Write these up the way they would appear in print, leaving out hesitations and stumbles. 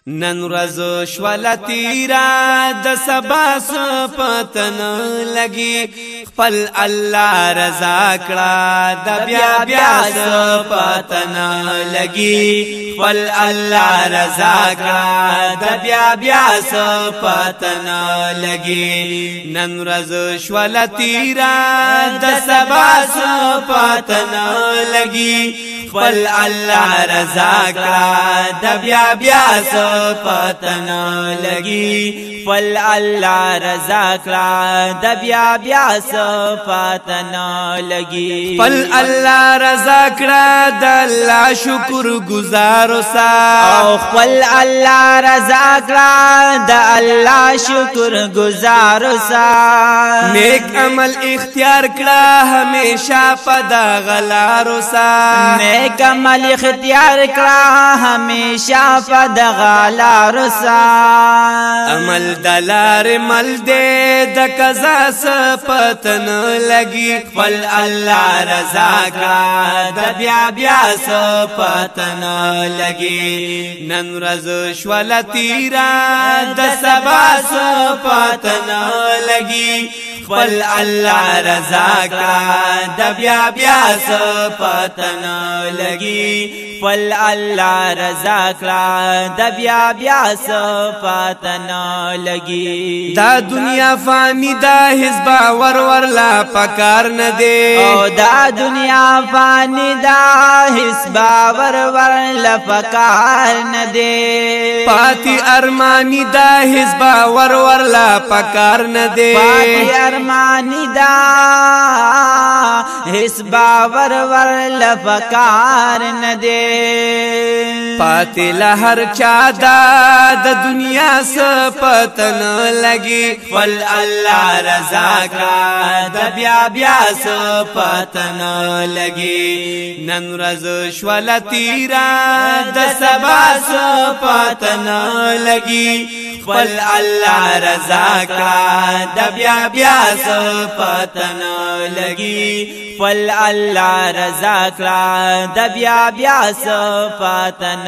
نن ورځ شوله تیرا د سبا پتن لګي خپل الله رضا کړه د بیا بیا پتن لګي خپل الله رضا کړه د بیا بیا پتن لګي نن ورځ شوله تیرا د سبا پتن لګي خپل الله رضا کړه د بیا بیا پتن لګي خپل الله رضا کړه د بیا بیا پتن لګي خپل الله رضا کړه د الله شکر گزار اوسه او خپل الله رضا کړه د الله شکر گزار اوسه نیک عمل اختیار کړه همیشه پد غلار اوسه نیک عمل اختیار کړه همیشه پد غلار اوسه عمل دلار مل دې د قضا پتن لګي خپل الله رضا کړه د بیا بیا پتن لګي نن ورځ شوله تیرا د سبا پتن لګي خپل الله رضا کړه د بیا بیا پتن لګي خپل الله رضا کړه د بیا بیا پتن لګي دا دنیا فانی دا حزب ور لا پکار نه دی او دا دنیا فانی دا حزب ور لا پکار نه دی پاتی ارمانی دا حزب ور لا پکار نه دی پاتی ارمانی دا حزب ور لا پکار نه دی پاتی لهر چا دا د دنیا پتن لګي خپل الله رضا کړه د بیا بیا پتن لګي نن ورځ شوله تیرا د سبا پتن لګي خپل الله رضا کړه د بیا بیا پتن لګي خپل الله رضا کړه د بیا بیا پتن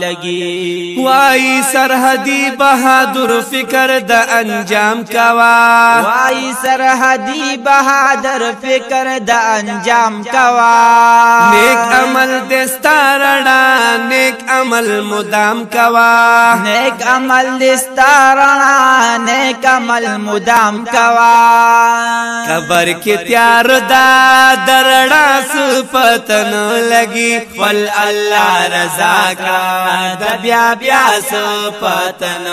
لګي وای سرحدی بہادر فکر د انجام کوا وای سرحدی بہادر فکر د انجام کوا نیک عمل دستارنا نیک عمل مدام کوا نیک عمل دستارنا نیک عمل مدام کوا قبر کی تیار دا درڑا پتن لگی خپل الله رضا کړه د بیا بیا پتن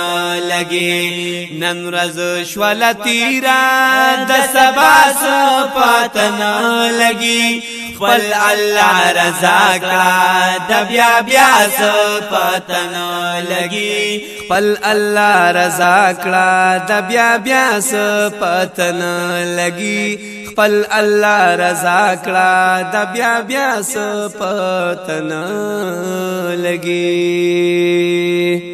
لګي نن ورځ شوله تیرا د سبا پتن لګي خپل الله رضا کړه د بیا بیا پتن لګي خپل الله رضا کړه د بیا بیا پتن لګي خپل الله رضا کړه د بیا بیا پتن لګي